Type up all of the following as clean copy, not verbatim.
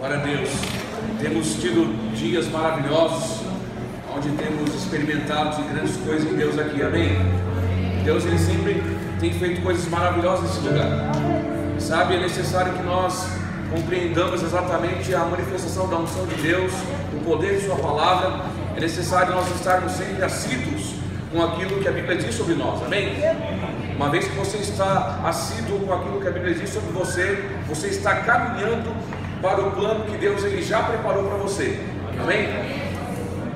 Glória a Deus. Temos tido dias maravilhosos, onde temos experimentado de grandes coisas em Deus aqui, amém? Deus, Ele sempre tem feito coisas maravilosas nesse lugar. Sabe, é necessário que nós compreendamos exatamente a manifestação da unção de Deus, o poder de Sua palavra. É necessário nós estarmos sempre assíduos com aquilo que a Bíblia diz sobre nós, amém? Uma vez que você está assíduo com aquilo que a Bíblia diz sobre você, você está caminhando para o plano que Deus Ele já preparou para você, amém?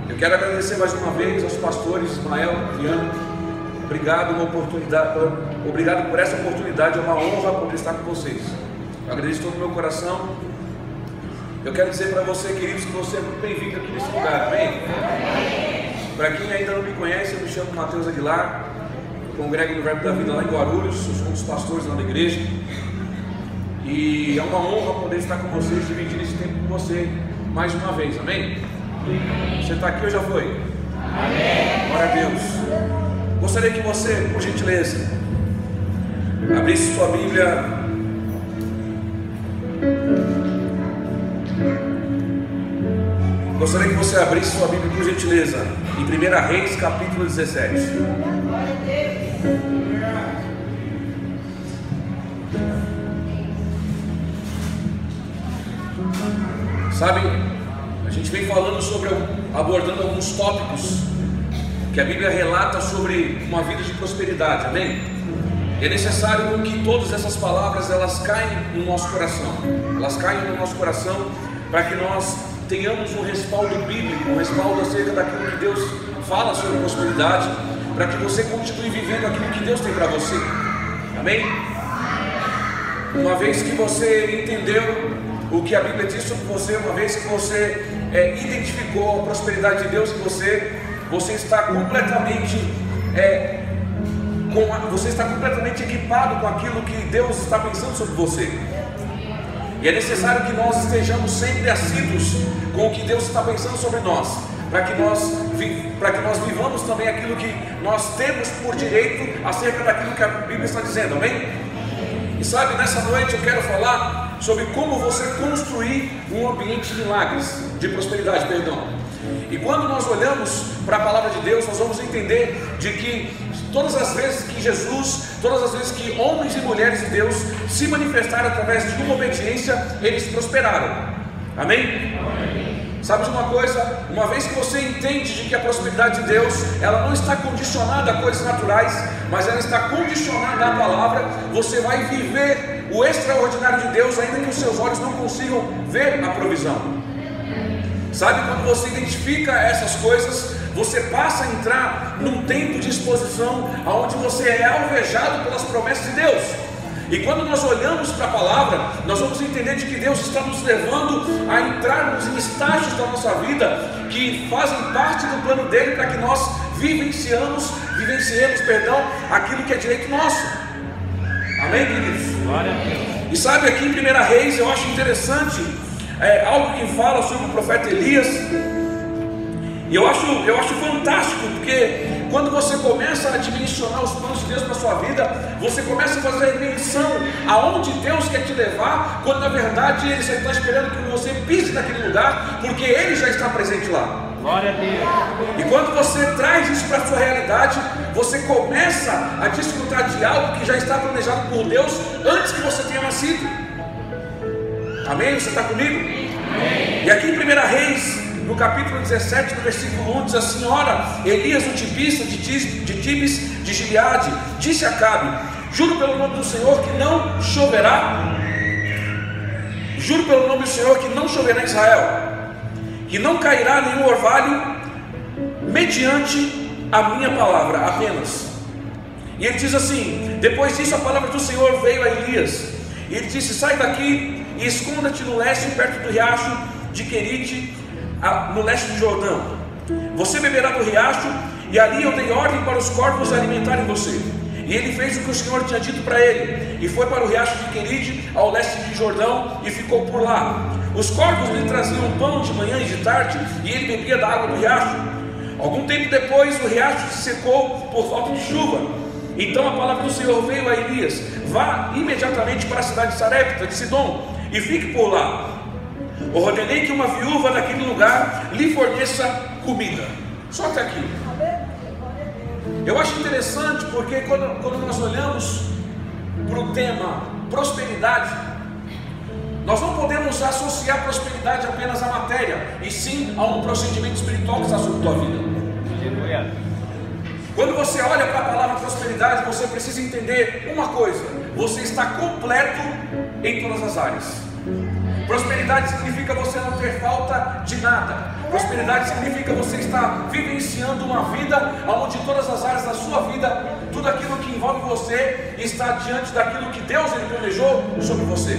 Eu quero agradecer mais uma vez aos pastores Ismael e Viana. Obrigado por essa oportunidade, é uma honra poder estar com vocês. Eu agradeço todo o meu coração. Eu quero dizer para você, queridos, que você é muito bem-vindo aqui nesse lugar, amém? Para quem ainda não me conhece, eu me chamo Mateus Aguilar, eu congrego no Verbo da Vida lá em Guarulhos, sou um dos pastores lá da igreja. E é uma honra poder estar com vocês, dividir esse tempo com você mais uma vez, amém? Você está aqui ou já foi? Amém. Glória a Deus. Gostaria que você, por gentileza, abrisse sua Bíblia por gentileza, em 1 Reis, capítulo 17. Sabe, a gente vem falando abordando alguns tópicos que a Bíblia relata sobre uma vida de prosperidade, amém? E é necessário que todas essas palavras elas caem no nosso coração, para que nós tenhamos um respaldo bíblico, um respaldo acerca daquilo que Deus fala sobre prosperidade, para que você continue vivendo aquilo que Deus tem para você, amém? Uma vez que você entendeu o que a Bíblia diz sobre você, uma vez que você identificou a prosperidade de Deus em você está completamente equipado com aquilo que Deus está pensando sobre você. E é necessário que nós estejamos sempre assíduos com o que Deus está pensando sobre nós, para que nós vivamos também aquilo que nós temos por direito acerca daquilo que a Bíblia está dizendo, amém? E sabe, nessa noite eu quero falar sobre como você construir um ambiente de milagres, de prosperidade, perdão. E quando nós olhamos para a palavra de Deus, nós vamos entender de que todas as vezes que homens e mulheres de Deus se manifestaram através de uma obediência, eles prosperaram, amém? Sabe de uma coisa? Uma vez que você entende de que a prosperidade de Deus, ela não está condicionada a coisas naturais, mas ela está condicionada à palavra, você vai viver o extraordinário de Deus, ainda que os seus olhos não consigam ver a provisão. Sabe, quando você identifica essas coisas, você passa a entrar num tempo de exposição, onde você é alvejado pelas promessas de Deus. E quando nós olhamos para a palavra, nós vamos entender de que Deus está nos levando a entrarmos em estágios da nossa vida que fazem parte do plano dele, para que nós vivenciemos aquilo que é direito nosso. Amém, queridos? Glória a Deus. E sabe, aqui em 1 Reis, eu acho interessante algo que fala sobre o profeta Elias. E eu acho fantástico, porque quando você começa a dimensionar os planos de Deus para a sua vida, você começa a fazer a dimensão aonde Deus quer te levar, quando na verdade Ele só está esperando que você pise naquele lugar, porque Ele já está presente lá. Glória a Deus. E quando você traz isso para a sua realidade, você começa a desfrutar de algo que já está planejado por Deus antes que você tenha nascido. Amém? Você está comigo? Amém. E aqui em 1 Reis, no capítulo 17, no versículo 1, diz assim: ora, Elias, o tibista de Tibes de Gileade, disse a Acabe: juro pelo nome do Senhor que não choverá. Juro pelo nome do Senhor que não choverá em Israel, que não cairá nenhum orvalho mediante a minha palavra apenas. E ele diz assim: depois disso a palavra do Senhor veio a Elias, e ele disse: sai daqui e esconda-te no leste, perto do riacho de Querite, no leste do Jordão. Você beberá do riacho, e ali eu dei ordem para os corvos alimentarem você. E ele fez o que o Senhor tinha dito para ele, e foi para o riacho de Querite, ao leste de Jordão, e ficou por lá. Os corvos lhe traziam pão de manhã e de tarde, e ele bebia da água do riacho. Algum tempo depois, o riacho se secou por falta de chuva. Então a palavra do Senhor veio a Elias: vá imediatamente para a cidade de Sarepta de Sidom, e fique por lá. Ordenei que uma viúva daquele lugar lhe forneça comida. Só até aqui. Eu acho interessante porque quando nós olhamos para o tema prosperidade, nós não podemos associar prosperidade apenas à matéria, e sim a um procedimento espiritual que está sobre a tua vida. Quando você olha para a palavra prosperidade, você precisa entender uma coisa: você está completo em todas as áreas. Prosperidade significa você não ter falta de nada. Prosperidade significa você estar vivenciando uma vida onde todas as áreas da sua vida, tudo aquilo que envolve você, está diante daquilo que Deus ele planejou sobre você.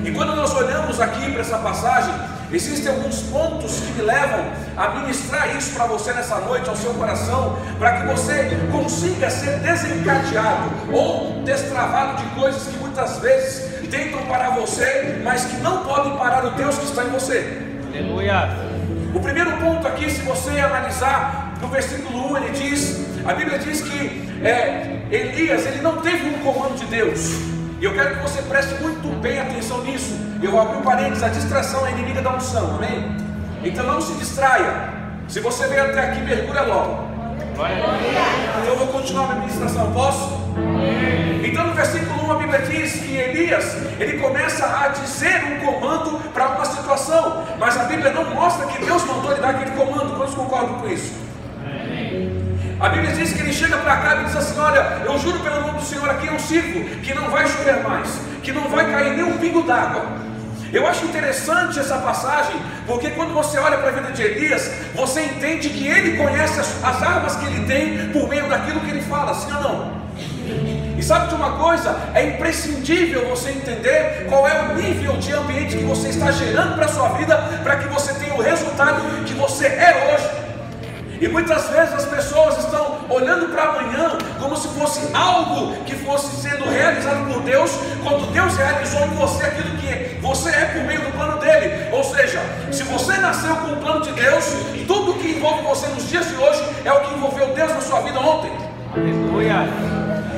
E quando nós olhamos aqui para essa passagem, existem alguns pontos que me levam a ministrar isso para você nessa noite, ao seu coração, para que você consiga ser desencadeado ou destravado de coisas que muitas vezes tentam parar você, mas que não podem parar o Deus que está em você. Aleluia. O primeiro ponto aqui, se você analisar no versículo 1, a Bíblia diz que Elias, ele não teve um comando de Deus. E eu quero que você preste muito bem atenção nisso. Eu vou abrir um parênteses: a distração é inimiga da unção, amém? Então não se distraia. Se você veio até aqui, mergulha logo. Então eu vou continuar a minha ministração, posso? Então no versículo 1 a Bíblia diz que Elias, ele começa a dizer um comando para uma situação, mas a Bíblia não mostra que Deus mandou ele dar aquele comando. Quantos concordam com isso? A Bíblia diz que ele chega para cá e diz assim: olha, eu juro pelo nome do Senhor aqui eu sirvo, que não vai chover mais, que não vai cair nem um pingo d'água. Eu acho interessante essa passagem, porque quando você olha para a vida de Elias, você entende que ele conhece as armas que ele tem por meio daquilo que ele fala, sim ou não? E sabe de uma coisa? É imprescindível você entender qual é o nível de ambiente que você está gerando para a sua vida, para que você tenha o resultado que você é hoje. E muitas vezes as pessoas estão olhando para amanhã como se fosse algo que fosse sendo realizado por Deus, quando Deus realizou em você aquilo que você é por meio do plano dele. Ou seja, se você nasceu com o plano de Deus, tudo que envolve você nos dias de hoje é o que envolveu Deus na sua vida ontem. Aleluia.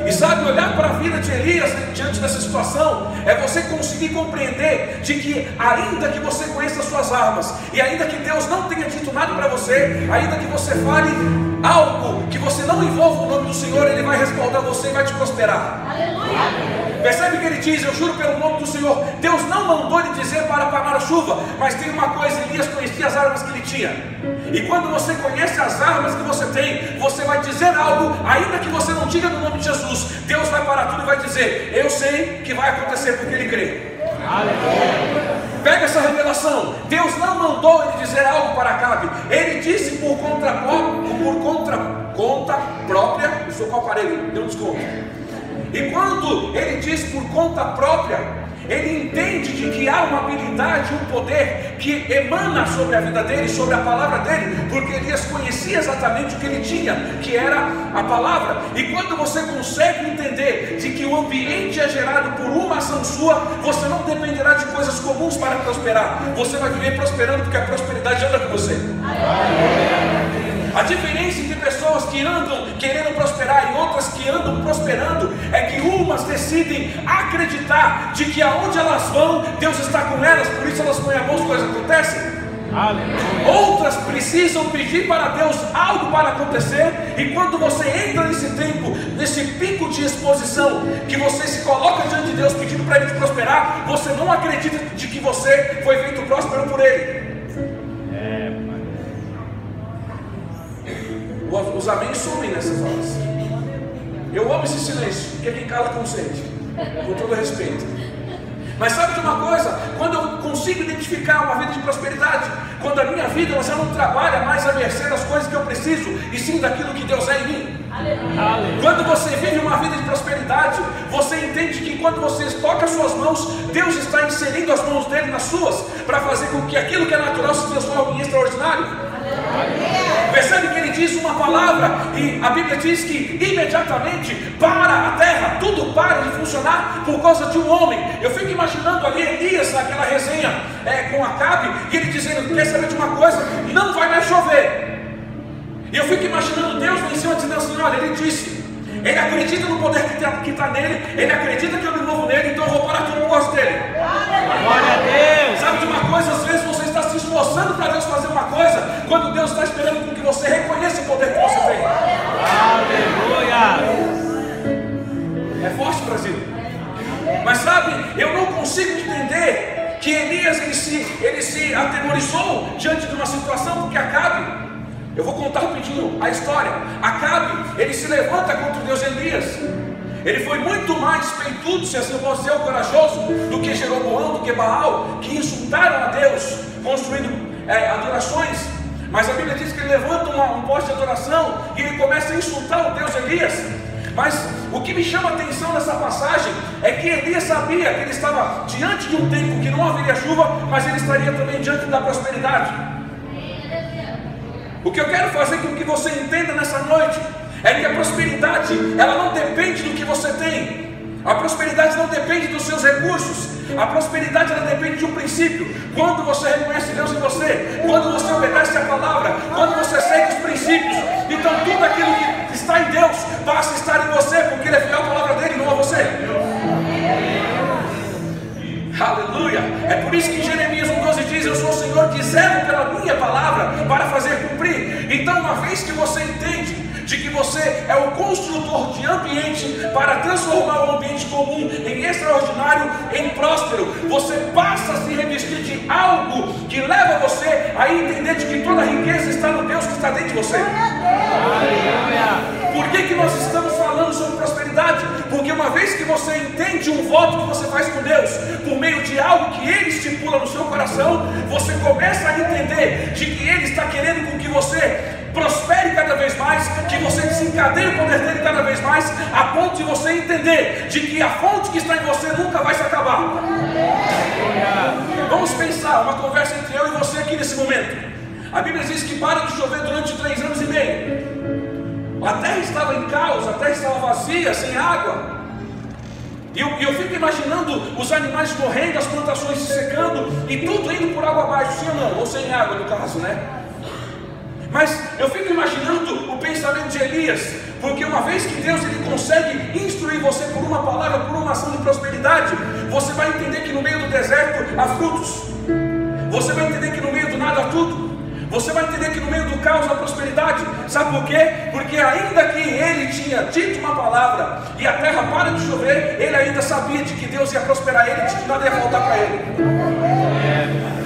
E sabe, olhar para a vida de Elias diante dessa situação é você conseguir compreender de que ainda que você conheça as suas armas, e ainda que Deus não tenha dito nada para você, ainda que você fale algo que você não envolva o nome do Senhor, Ele vai respaldar você e vai te prosperar. Aleluia. Percebe que ele diz: eu juro pelo nome do Senhor. Deus não mandou ele dizer para parar a chuva, mas tem uma coisa: Elias conhecia as armas que ele tinha. E quando você conhece as armas que você tem, você vai dizer algo, ainda que você não diga no nome de Jesus, Deus vai parar tudo e vai dizer: eu sei que vai acontecer porque ele crê. Aleluia. Pega essa revelação. Deus não mandou ele dizer algo para Acabe. Ele disse por conta própria. Eu sou qual aparelho? Deu um desconto. E quando ele diz por conta própria, ele entende de que há uma habilidade, um poder que emana sobre a vida dele, sobre a palavra dele, porque Elias conhecia exatamente o que ele tinha, que era a palavra. E quando você consegue entender de que o ambiente é gerado por uma ação sua, você não dependerá de coisas comuns para prosperar. Você vai viver prosperando porque a prosperidade anda com você. A diferença entre pessoas que andam querendo prosperar e outras que andam prosperando é que umas decidem acreditar de que aonde elas vão, Deus está com elas, por isso elas põem a mão, as coisas acontecem. Aleluia. Outras precisam pedir para Deus algo para acontecer, e quando você entra nesse tempo, nesse pico de exposição, que você se coloca diante de Deus pedindo para Ele te prosperar, você não acredita de que você foi feito próspero por Ele. Os amém sumem nessas horas. Eu amo esse silêncio, porque quem cala consente, com todo respeito. Mas sabe de uma coisa? Quando eu consigo identificar uma vida de prosperidade, quando a minha vida ela já não trabalha mais à mercê das coisas que eu preciso, e sim daquilo que Deus é em mim. Aleluia. Quando você vive uma vida de prosperidade, você entende que quando você toca as suas mãos, Deus está inserindo as mãos dele nas suas, para fazer com que aquilo que é natural se transforme em extraordinário. Percebe que ele diz uma palavra e a Bíblia diz que imediatamente para a terra, tudo para de funcionar por causa de um homem. Eu fico imaginando ali Elias naquela resenha com Acabe, e ele dizendo: quer saber de uma coisa? Não vai mais chover. E eu fico imaginando Deus lá em cima dizendo assim: olha, ele disse, ele acredita no poder que está nele, ele acredita que eu me movo nele, então eu vou parar tudo por causa dele. Glória a Deus. Sabe Sabe de uma coisa? Às vezes você está se esforçando para Deus fazer uma coisa, quando Deus está esperando com que você reconheça o poder que você tem. Aleluia! É forte, Brasil. Mas sabe, eu não consigo entender que Elias ele se atemorizou diante de uma situação, porque Acabe, eu vou contar rapidinho a história. Acabe, ele se levanta contra o Deus Elias. Ele foi muito mais peitudo, se assim eu posso dizer, corajoso, do que Jeroboão, do que Baal, que insultaram a Deus, construindo adorações. Mas a Bíblia diz que ele levanta um poste de adoração e ele começa a insultar o Deus Elias. Mas o que me chama a atenção nessa passagem é que Elias sabia que ele estava diante de um tempo que não haveria chuva, mas ele estaria também diante da prosperidade. O que eu quero fazer com que você entenda nessa noite é que a prosperidade, ela não depende do que você tem. A prosperidade não depende dos seus recursos. A prosperidade, ela depende de um princípio. Quando você reconhece Deus em você, quando você obedece a palavra, quando você segue os princípios, então tudo aquilo que está em Deus passa a estar em você, porque Ele é fiel à palavra dele, não a você. Aleluia! É por isso que em Jeremias 1,12 diz: eu sou o Senhor que zelo pela minha palavra para fazer cumprir. Então, uma vez que você entende de que você é o construtor de ambiente para transformar o ambiente comum em extraordinário, em próspero, você passa a se revestir de algo que leva você a entender de que toda a riqueza está no Deus que está dentro de você. Por que nós estamos falando sobre prosperidade? Porque uma vez que você entende um voto que você faz com Deus, por meio de algo que Ele estipula no seu coração, você começa a entender de que Ele está querendo com que você prospere cada vez mais, que você desencadeie o poder dele cada vez mais, a ponto de você entender de que a fonte que está em você nunca vai se acabar. Vamos pensar, uma conversa entre eu e você aqui nesse momento. A Bíblia diz que para de chover durante 3 anos e meio. A terra estava em caos, a terra estava vazia, sem água. E eu fico imaginando os animais morrendo, as plantações se secando e tudo indo por água abaixo, sim ou não? Ou sem água no caso, né? Mas eu fico imaginando o pensamento de Elias, porque uma vez que Deus ele consegue instruir você por uma palavra, por uma ação de prosperidade, você vai entender que no meio do deserto há frutos. Você vai entender que no meio do nada há tudo. Você vai entender que no meio do caos há prosperidade. Sabe por quê? Porque ainda que ele tinha dito uma palavra e a terra para de chover, ele ainda sabia de que Deus ia prosperar ele, de que nada ia faltar para ele.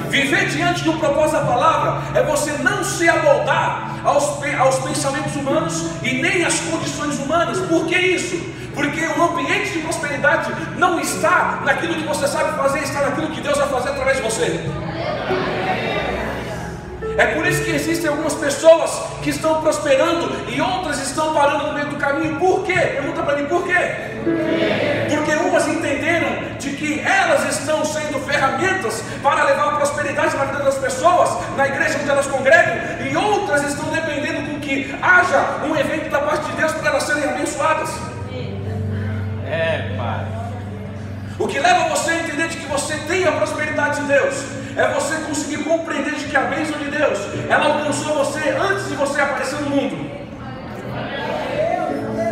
Viver diante de um propósito da palavra é você não se amoldar aos pensamentos humanos e nem às condições humanas. Por que isso? Porque o ambiente de prosperidade não está naquilo que você sabe fazer, está naquilo que Deus vai fazer através de você. É por isso que existem algumas pessoas que estão prosperando e outras estão parando no meio do caminho. Por quê? Pergunta para mim, por quê? Porque umas entenderam de que elas estão sendo ferramentas para levar a prosperidade na vida das pessoas, na igreja onde elas congregam, e outras estão dependendo com que haja um evento da parte de Deus para elas serem abençoadas. Pai. O que leva você a entender de que você tem a prosperidade de Deus é você conseguir compreender de que a bênção de Deus, ela alcançou você antes de você aparecer no mundo.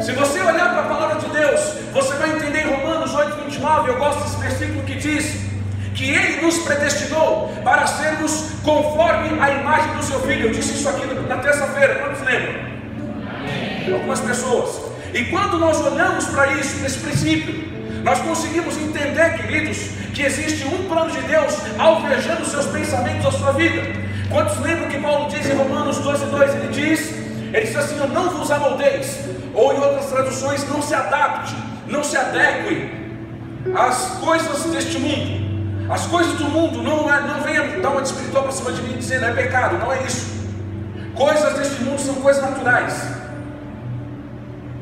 Se você olhar para a palavra de Deus, você vai entender em Romanos 8:29, eu gosto desse versículo que diz que Ele nos predestinou para sermos conforme a imagem do Seu Filho. Eu disse isso aqui na terça-feira, quantos lembram? Algumas pessoas. E quando nós olhamos para isso, para esse princípio, nós conseguimos entender, queridos, que existe um plano de Deus alvejando os seus pensamentos, a sua vida. Quantos lembram que Paulo diz em Romanos 12:2? Ele diz assim: não vos amoldeis, ou em outras traduções, não se adapte, não se adeque às coisas deste mundo. As coisas do mundo não venha dar uma de espiritual para cima de mim dizendo é pecado, não é isso. Coisas deste mundo são coisas naturais.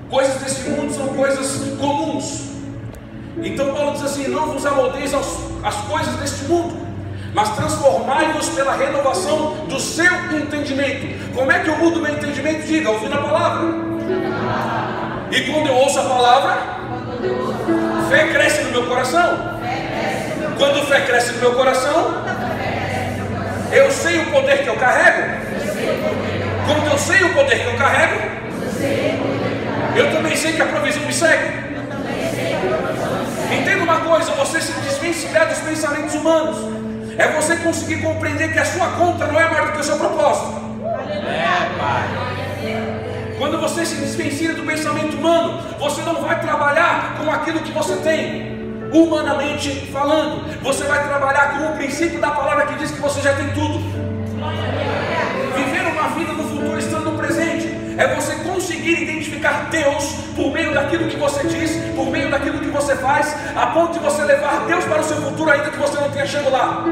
Coisas deste mundo são coisas comuns. Então Paulo diz assim: não vos amoldeis às coisas deste mundo, mas transformai-vos pela renovação do seu entendimento. Como é que eu mudo meu entendimento? Diga, ouvindo a palavra. E quando eu ouço a palavra, fé cresce no meu coração. Quando fé cresce no meu coração, eu sei o poder que eu carrego. Quando eu sei o poder que eu carrego, eu também sei que a provisão me segue. Entenda uma coisa, você se desvencilhar dos pensamentos humanos É você conseguir compreender que a sua conta não é maior do que o seu propósito. Quando você se desvencilha do pensamento humano, você não vai trabalhar com aquilo que você tem, humanamente falando. Você vai trabalhar com o princípio da palavra que diz que você já tem tudo. Viver uma vida no futuro estando no presente é você conseguir identificar Deus por meio daquilo que você diz, por meio daquilo que você faz, a ponto de você levar Deus para o seu futuro ainda que você não tenha chegado lá.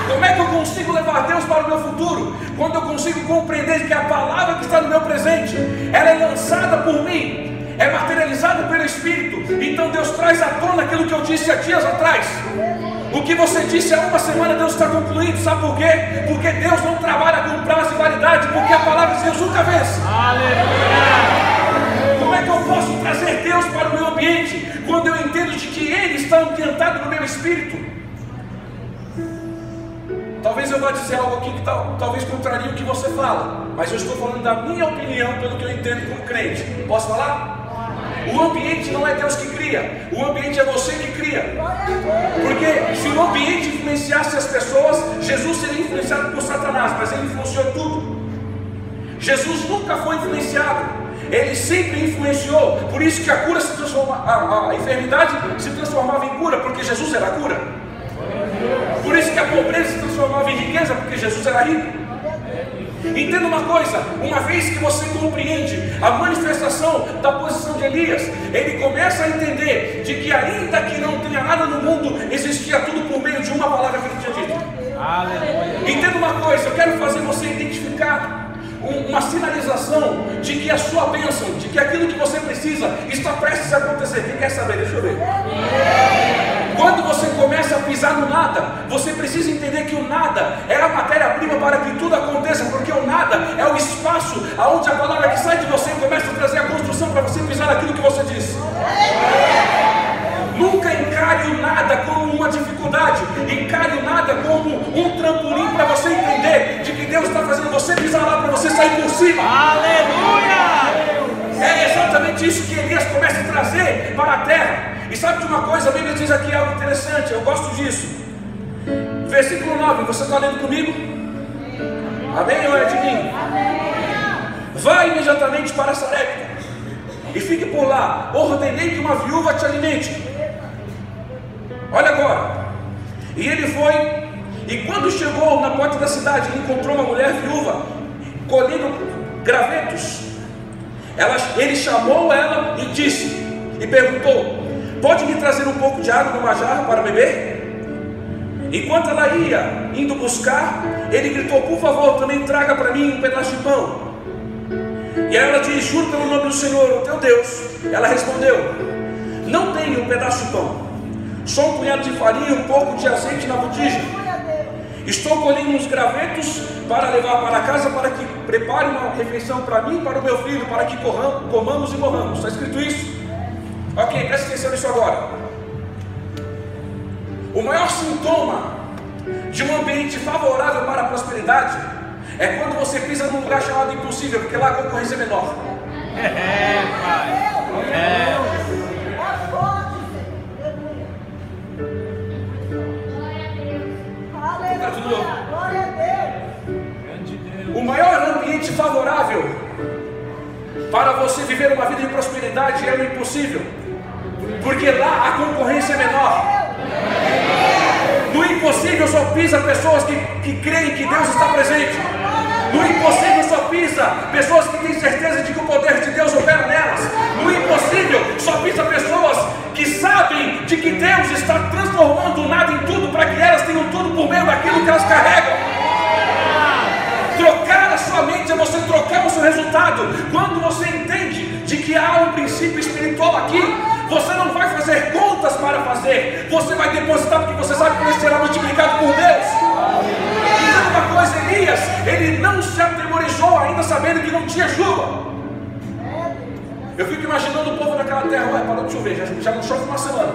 Como é que eu consigo levar Deus para o meu futuro? Quando eu consigo compreender que a palavra que está no meu presente, ela é lançada por mim, é materializada pelo Espírito. Então Deus traz à tona aquilo que eu disse há dias atrás. O que você disse há uma semana, Deus está concluindo. Sabe por quê? Porque Deus não trabalha com prazo e validade, porque a palavra de Deus nunca vence. Aleluia! Como é que eu posso trazer Deus para o meu ambiente quando eu entendo de que Ele está ambientado no meu espírito? Talvez eu vá dizer algo aqui que talvez contrarie o que você fala, mas eu estou falando da minha opinião pelo que eu entendo como crente. Posso falar? O ambiente não é Deus que cria, o ambiente é você que cria. Porque se o ambiente influenciasse as pessoas, Jesus seria influenciado por Satanás, mas ele influenciou tudo. Jesus nunca foi influenciado, ele sempre influenciou. Por isso que a cura se transforma, a enfermidade se transformava em cura, porque Jesus era a cura. Por isso que a pobreza se transformava em riqueza, porque Jesus era rico. Entenda uma coisa, uma vez que você compreende a manifestação da posição de Elias, ele começa a entender de que ainda que não tenha nada no mundo, existia tudo por meio de uma palavra que ele tinha dito. Aleluia. Entenda uma coisa, eu quero fazer você identificar uma sinalização de que a sua bênção, de que aquilo que você precisa está prestes a acontecer. Quem quer saber? Deixa eu ver. Quando você começa a pisar no nada, você precisa entender que o nada é a matéria-prima para que tudo aconteça, porque o nada é o espaço onde a palavra que sai de você começa a trazer a construção para você pisar naquilo que você disse. Nunca encare o nada como uma dificuldade, encare o nada como um trampolim para você entender de que Deus está fazendo você pisar lá para você sair por cima. Aleluia! É exatamente isso que Elias começa a trazer para a terra. E sabe de uma coisa, a Bíblia diz aqui algo interessante, eu gosto disso. Versículo 9, você está lendo comigo? Amém ou é de mim? Vai imediatamente para Sarepta e fique por lá, ordenei que uma viúva te alimente. Olha agora. E ele foi, e quando chegou na porta da cidade, encontrou uma mulher viúva colhendo gravetos. Ele chamou ela e disse, e perguntou: pode me trazer um pouco de água numa jarra para beber? Enquanto ela ia indo buscar, ele gritou: por favor, também traga para mim um pedaço de pão. E ela disse: juro pelo nome do Senhor, o teu Deus. Ela respondeu: não tenho um pedaço de pão, só um punhado de farinha e um pouco de azeite na botija. Estou colhendo uns gravetos para levar para casa, para que prepare uma refeição para mim e para o meu filho, para que comamos e morramos. Está escrito isso? Ok, presta atenção nisso agora. O maior sintoma de um ambiente favorável para a prosperidade é quando você pisa num lugar chamado impossível, porque lá a concorrência é menor. Pai. O maior ambiente favorável para você viver uma vida de prosperidade é o impossível, porque lá a concorrência é menor. No impossível só pisa pessoas que creem que Deus está presente. No impossível só pisa pessoas que têm certeza de que o poder de Deus opera nelas. No impossível só pisa pessoas que sabem de que Deus está transformando nada em tudo, para que elas tenham tudo por meio daquilo que elas carregam. Trocar a sua mente é você trocar o seu resultado. Quando você entende de que há um princípio espiritual aqui, você não vai fazer contas para fazer, você vai depositar, porque você sabe que ele será multiplicado por Deus. E uma coisa, Elias, ele não se atemorizou ainda sabendo que não tinha chuva. Eu fico imaginando o povo daquela terra: ué, parou de chover, já não chove uma semana,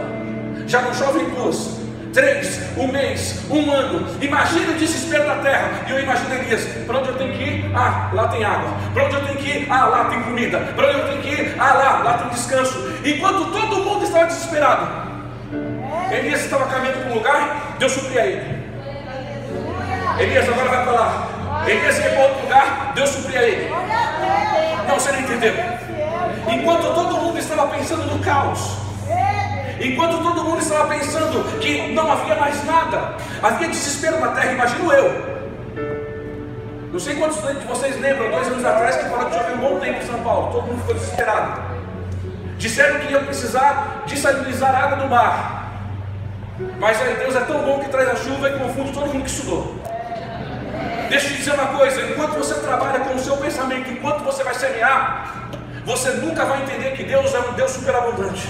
já não chove em 2, 3, um mês, um ano. Imagina o desespero da terra. E eu imagino Elias: para onde eu tenho que ir? Ah, lá tem água. Para onde eu tenho que ir? Ah, lá tem comida. Para onde eu tenho que ir? Ah, lá tem descanso. Enquanto todo mundo estava desesperado, Elias estava caminhando para um lugar, Deus supria ele. Elias agora vai para lá. Elias ia para outro lugar, Deus supria ele. Não, você não entendeu. Enquanto todo mundo estava pensando no caos, enquanto todo mundo estava pensando que não havia mais nada, havia desespero na terra, imagino eu. Não sei quantos de vocês lembram, 2 anos atrás, que falou que choveu um bom tempo em São Paulo, todo mundo ficou desesperado. Disseram que iam precisar desalinizar a água do mar. Mas aí Deus é tão bom que traz a chuva e confunde todo mundo que estudou. Deixa eu te dizer uma coisa, enquanto você trabalha com o seu pensamento, enquanto você vai semear, você nunca vai entender que Deus é um Deus superabundante.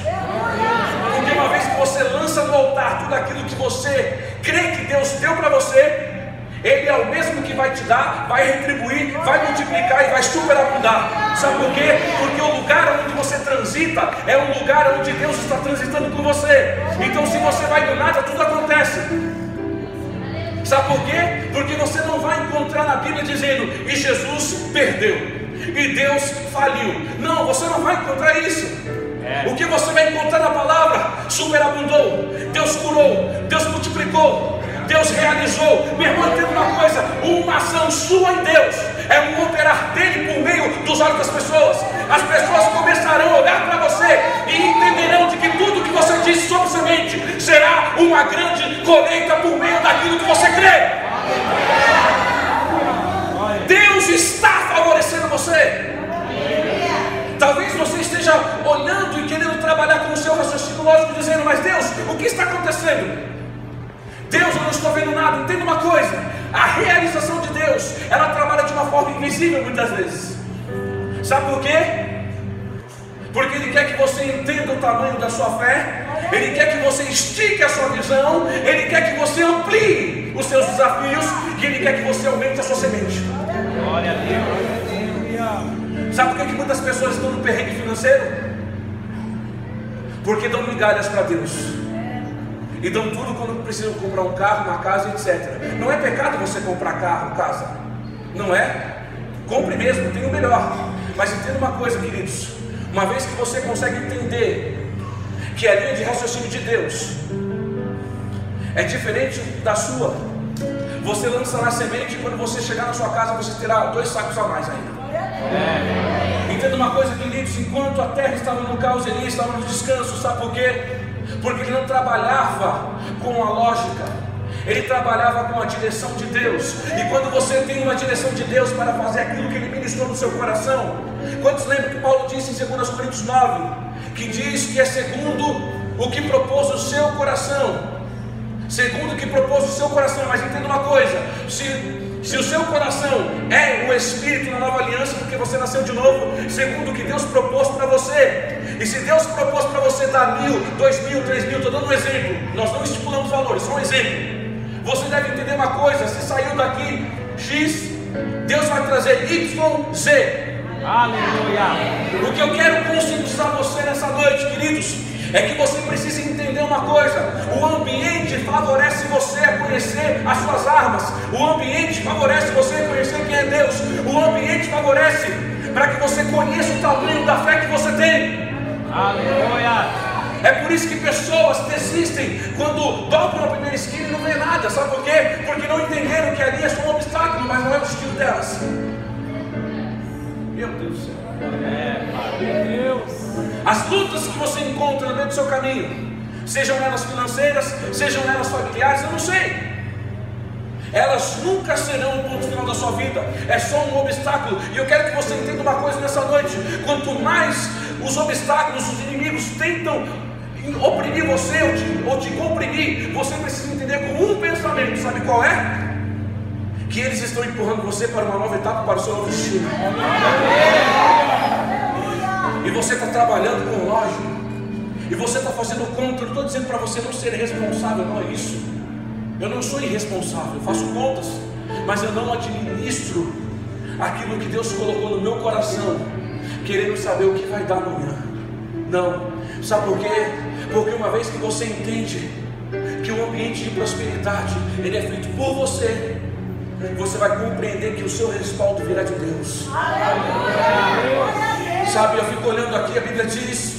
Porque uma vez que você lança no altar tudo aquilo que você crê que Deus deu para você, Ele é o mesmo que vai te dar, vai retribuir, vai multiplicar e vai superabundar. Sabe por quê? Porque o lugar onde você transita é um lugar onde Deus está transitando com você. Então se você vai do nada, tudo acontece. Sabe por quê? Porque você não vai encontrar na Bíblia dizendo, e Jesus perdeu, e Deus faliu. Não, você não vai encontrar isso. O que você vai encontrar na palavra? Superabundou, Deus curou, Deus multiplicou, Deus realizou. Meu irmão, entenda uma coisa, uma ação sua em Deus é um operar dele por meio dos olhos das pessoas. As pessoas começarão a olhar para você e entenderão de que tudo que você disse sobre semente será uma grande colheita por meio daquilo que você crê. Deus está favorecendo você. Talvez você esteja olhando e querendo trabalhar com o seu raciocínio lógico, dizendo, mas Deus, o que está acontecendo? Deus, eu não estou vendo nada. Entenda uma coisa, a realização de Deus, ela trabalha de uma forma invisível muitas vezes. Sabe por quê? Porque Ele quer que você entenda o tamanho da sua fé, Ele quer que você estique a sua visão, Ele quer que você amplie os seus desafios, e Ele quer que você aumente a sua semente. Glória a Deus. Sabe por que muitas pessoas estão no perrengue financeiro? Porque dão migalhas para Deus e dão tudo quando precisam comprar um carro, uma casa, etc. Não é pecado você comprar carro, casa, não é? Compre mesmo, tem o melhor. Mas entenda uma coisa, queridos, uma vez que você consegue entender que a linha de raciocínio de Deus é diferente da sua, você lança na semente e quando você chegar na sua casa você terá 2 sacos a mais ainda. Entenda uma coisa, queridos, enquanto a terra estava no caos, Elias estava no descanso. Sabe por quê? Porque ele não trabalhava com a lógica, ele trabalhava com a direção de Deus. E quando você tem uma direção de Deus para fazer aquilo que Ele ministrou no seu coração, quantos lembram que Paulo disse em 2 Coríntios 9, que diz que é segundo o que propôs o seu coração, segundo o que propôs o seu coração. Mas entenda uma coisa, se o seu coração é o Espírito na nova aliança, porque você nasceu de novo, segundo o que Deus propôs para você, e se Deus propôs para você dar 1.000, 2.000, 3.000, estou dando um exemplo, nós não estipulamos valores, só um exemplo. Você deve entender uma coisa, se saiu daqui X, Deus vai trazer Y, Z. Aleluia. O que eu quero conscientizar você nessa noite, queridos, é que você precisa entender uma coisa: o ambiente favorece você a conhecer as suas armas, o ambiente favorece você a conhecer quem é Deus, o ambiente favorece para que você conheça o tamanho da fé que você tem. Aleluia. É por isso que pessoas desistem quando dobram a primeira esquina e não vê nada. Sabe por quê? Porque não entenderam que ali é só um obstáculo, mas não é o destino delas. Meu Deus do céu. Meu Deus. As lutas que você encontra no meio do seu caminho, sejam elas financeiras, sejam elas familiares, eu não sei, elas nunca serão o ponto final da sua vida, é só um obstáculo. E eu quero que você entenda uma coisa nessa noite: quanto mais os obstáculos, os inimigos tentam oprimir você ou te comprimir, você precisa entender com um pensamento, sabe qual é? Que eles estão empurrando você para uma nova etapa, para o seu novo destino. E você está trabalhando com lógica, e você está fazendo conta. Eu não estou dizendo para você não ser responsável, não é isso. Eu não sou irresponsável, eu faço contas, mas eu não administro aquilo que Deus colocou no meu coração, querendo saber o que vai dar amanhã. Não, sabe por quê? Porque uma vez que você entende que o ambiente de prosperidade ele é feito por você, você vai compreender que o seu respaldo virá de Deus. Sabe, eu fico olhando aqui, a Bíblia diz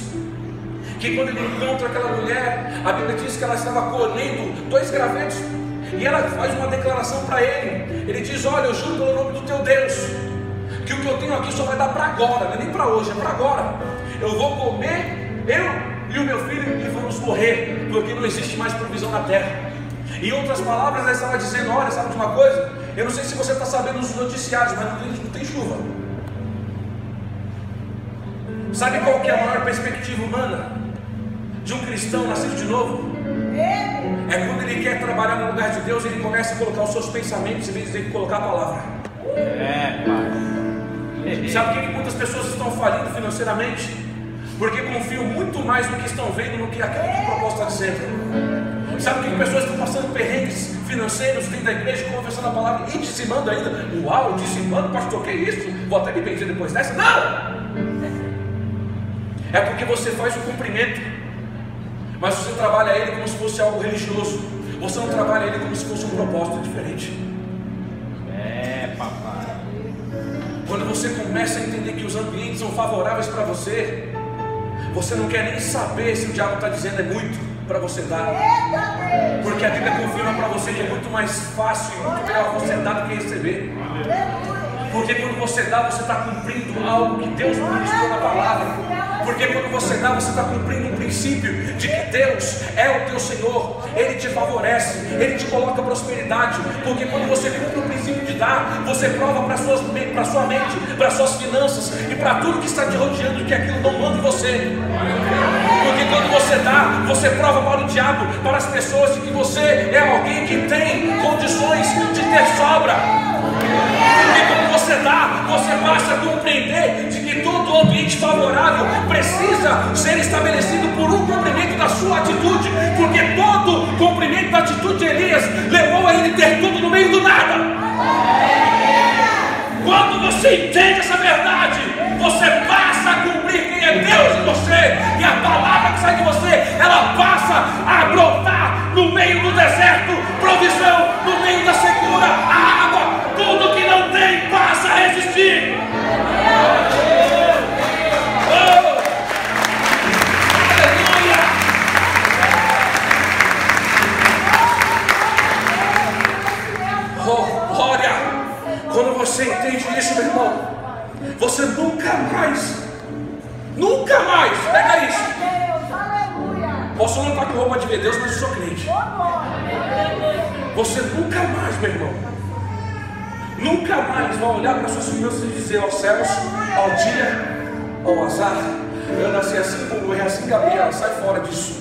que quando ele encontra aquela mulher, a Bíblia diz que ela estava colhendo 2 gravetos, e ela faz uma declaração para ele. Ele diz: olha, eu juro pelo nome do teu Deus, que o que eu tenho aqui só vai dar para agora, não é nem para hoje, é para agora. Eu vou comer, eu e o meu filho, e vamos morrer, porque não existe mais provisão na terra. Em outras palavras, ela estava dizendo: olha, sabe de uma coisa? Eu não sei se você está sabendo nos noticiários, mas não tem chuva. Sabe qual que é a maior perspectiva humana de um cristão nascido de novo? É quando ele quer trabalhar no lugar de Deus, ele começa a colocar os seus pensamentos em vez de colocar a palavra. Pai. Sabe por que muitas pessoas estão falindo financeiramente? Porque confiam muito mais no que estão vendo do que aquilo que o propósito está dizendo. Sabe por que pessoas estão passando perrengues financeiros dentro da igreja, conversando a palavra e dizimando ainda? Uau, dizimando, pastor, que isso? Vou até me benzer depois dessa. Não! É porque você faz o cumprimento, mas você trabalha ele como se fosse algo religioso. Você não trabalha ele como se fosse um propósito diferente. Papai. Quando você começa a entender que os ambientes são favoráveis para você, você não quer nem saber se o diabo está dizendo é muito para você dar, porque a Bíblia confirma para você que é muito mais fácil e muito melhor você dar do que receber. Porque quando você dá, você está cumprindo algo que Deus ministrou na palavra. Porque quando você dá, você está cumprindo um princípio de que Deus é o teu Senhor. Ele te favorece, Ele te coloca prosperidade. Porque quando você cumpre o princípio de dar, você prova para sua mente, para suas finanças e para tudo que está te rodeando que aquilo não manda em você. Porque quando você dá, você prova para o diabo, para as pessoas, de que você é alguém que tem condições de ter sobra. Porque quando você dá, você passa a compreender de que todo ambiente favorável precisa ser estabelecido por um cumprimento da sua atitude. Porque todo cumprimento da atitude de Elias levou a ele ter tudo no meio do nada. Quando você entende essa verdade, você passa a cumprir quem é Deus em você. E a palavra que sai de você, ela passa a brotar no meio do deserto, provisão no meio da secura, a água. Tudo que não tem passa a resistir. Olha, quando você entende isso, meu irmão, você nunca mais, pega isso. Posso não estar com roupa de ver Deus, mas eu sou crente. Você nunca mais, meu irmão, nunca mais vai olhar para suas finanças e dizer: aos céus, ao dia, ao azar, eu nasci assim, vou morrer assim, Gabriela, sai fora disso.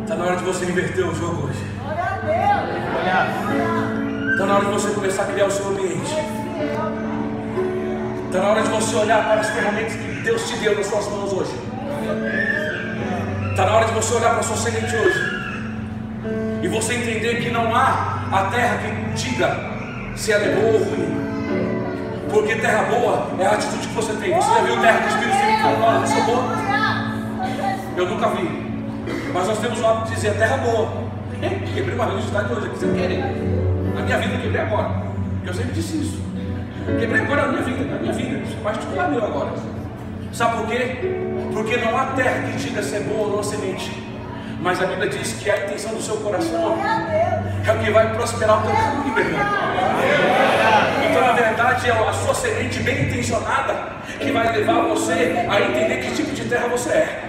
Está na hora de você inverter o jogo hoje. Está na hora de você começar a criar o seu ambiente. Está na hora de você olhar para as ferramentas que Deus te deu nas suas mãos hoje. Está na hora de você olhar para a sua semente hoje e você entender que não há a terra que diga se ela é boa ou ruim. Porque terra boa é a atitude que você tem. Você já viu terra que o Espírito Santo fala: não sou boa? Eu nunca vi. Mas nós temos o hábito de dizer: a terra boa. Quebrei uma religiosidade hoje aqui sem querer. Na minha vida eu quebrei agora. Eu sempre disse isso. Quebrei agora na minha vida. Isso é particular meu agora. Sabe por quê? Porque não há terra que diga se é boa ou não a semente. Mas a Bíblia diz que a intenção do seu coração é o que vai prosperar o teu caminho, meu irmão. Então, na verdade, é a sua semente bem intencionada que vai levar você a entender que tipo de terra você é.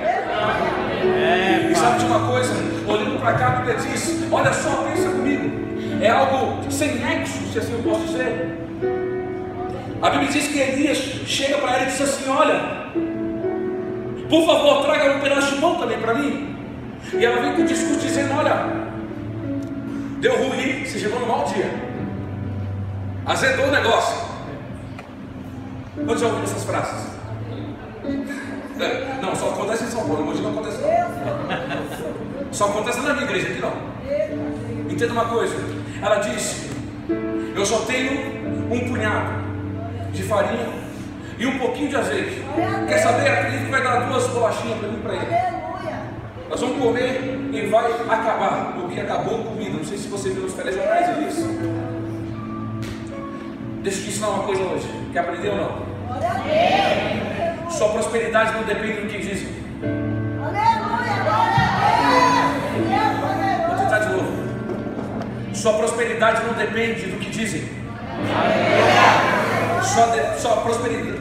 E sabe de uma coisa? Olhando para cá, a Bíblia diz: olha só, pensa comigo. É algo sem nexo, se assim eu posso dizer. A Bíblia diz que Elias chega para ela e diz assim: olha, por favor, traga um pedaço de pão também para mim. E ela vem com o discurso dizendo: olha, deu ruim, se chegou no mau dia, azedou o negócio. Quando já ouviram essas frases? Não, só acontece em São Paulo, hoje não acontece não. Só acontece na minha igreja aqui não. Entenda uma coisa, ela disse: eu só tenho um punhado de farinha e um pouquinho de azeite. Quer saber? Acredito que vai dar 2 bolachinhas para mim e para ele. Nós vamos comer e vai acabar, porque acabou a comida. Não sei se você viu nos telejornais isso. Deixa eu te ensinar uma coisa hoje. Quer aprender ou não? Glória a Deus. Sua prosperidade não depende do que dizem. Aleluia, glória a Deus. Vou tentar de novo. Sua prosperidade não depende do que dizem.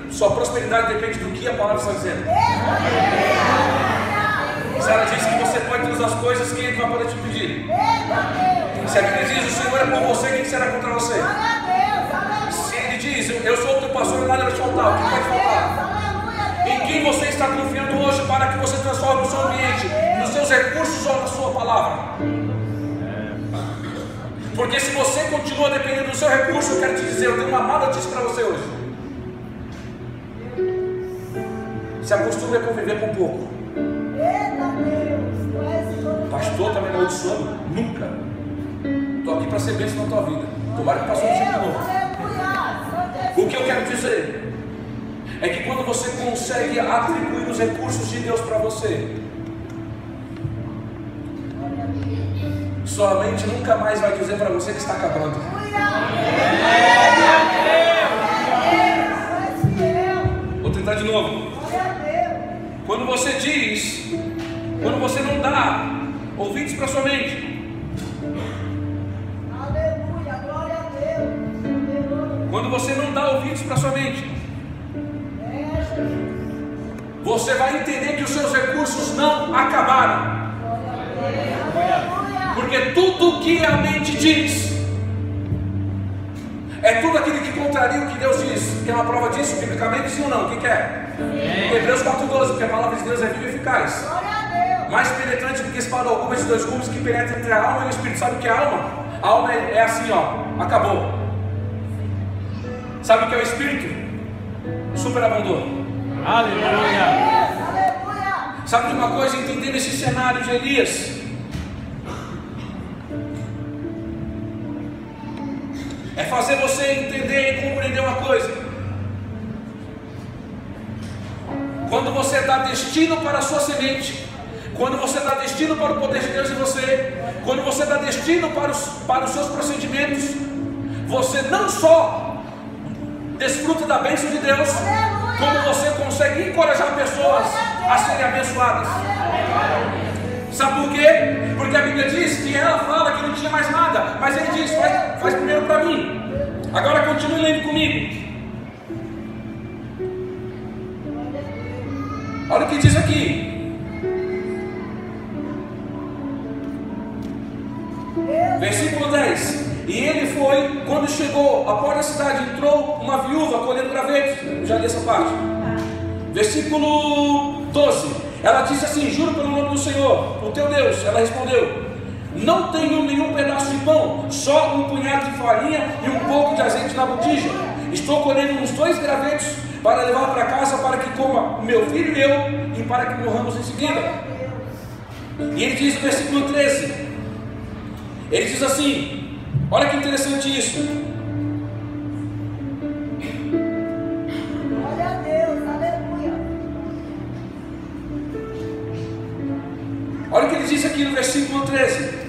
Sua prosperidade depende do que a palavra está dizendo. Se ela diz que você pode todas as coisas, quem é que vai poder te pedir? Se a Bíblia diz o Senhor é por você, quem será contra você? Se ele diz, eu sou o teu pastor e nada vai te faltar, o que vai te faltar? Em quem você está confiando hoje para que você transforme o seu ambiente, nos seus recursos ou na sua palavra? Porque se você continua dependendo do seu recurso, eu quero te dizer, eu tenho uma má notícia para você hoje. Se acostume a conviver com pouco. Pastor, está me amaldiçoando? Nunca. Estou aqui para ser bênção na tua vida. Tomara que passou um dia de novo. O que eu quero dizer é que quando você consegue atribuir os recursos de Deus para você, sua mente nunca mais vai dizer para você que está acabando. Vou tentar de novo. Quando você diz, quando você não dá ouvidos para sua mente, quando você não dá ouvidos para sua mente, você vai entender que os seus recursos não acabaram. Porque tudo que a mente diz é tudo aquilo que contraria o que Deus diz. Quer uma prova disso, biblicamente, sim ou não? Quem quer? Hebreus 4,12, porque a palavra de Deus é viva e eficaz, mais penetrante do que espada alguma de dois gumes, que penetra entre a alma e o espírito. Sabe o que é a alma? A alma é assim, ó, acabou. Sabe o que é o espírito? Superabundou. Aleluia. Sabe de uma coisa, entendendo esse cenário de Elias, é fazer você entender e compreender uma coisa. Quando você dá destino para a sua semente, quando você dá destino para o poder de Deus em você, quando você dá destino para os seus procedimentos, você não só desfruta da bênção de Deus, como você consegue encorajar pessoas a serem abençoadas. Sabe por quê? Porque a Bíblia diz que ela fala que não tinha mais nada, mas ele diz, faz primeiro para mim. Agora continue lendo comigo. Olha o que diz aqui. Versículo 10. E ele foi, quando chegou à porta da cidade, entrou uma viúva colhendo gravetos. Já li essa parte. Versículo 12. Ela disse assim, juro pelo nome do Senhor, o teu Deus. Ela respondeu, não tenho nenhum pedaço de pão, só um punhado de farinha e um pouco de azeite na botija. Estou colhendo uns 2 gravetos para levar para casa, para que coma meu filho e eu, e para que morramos em seguida. E ele diz no versículo 13, ele diz assim, olha que interessante isso. Glória a Deus, aleluia. Olha o que ele diz aqui no versículo 13.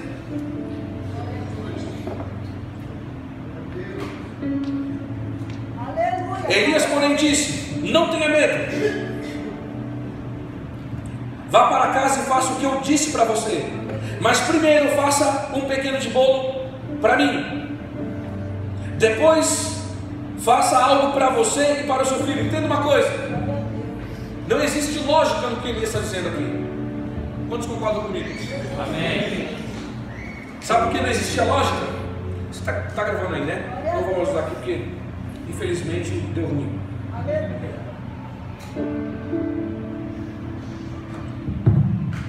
Elias, porém, disse, não tenha medo, vá para casa e faça o que eu disse para você, mas primeiro faça um pequeno de bolo para mim, depois faça algo para você e para o seu filho. Entenda uma coisa, não existe lógica no que Elias está dizendo aqui. Quantos concordam comigo? Amém. Sabe por que não existia lógica? Você está gravando aí, né? Não vou ajudar aqui porque infelizmente deu ruim.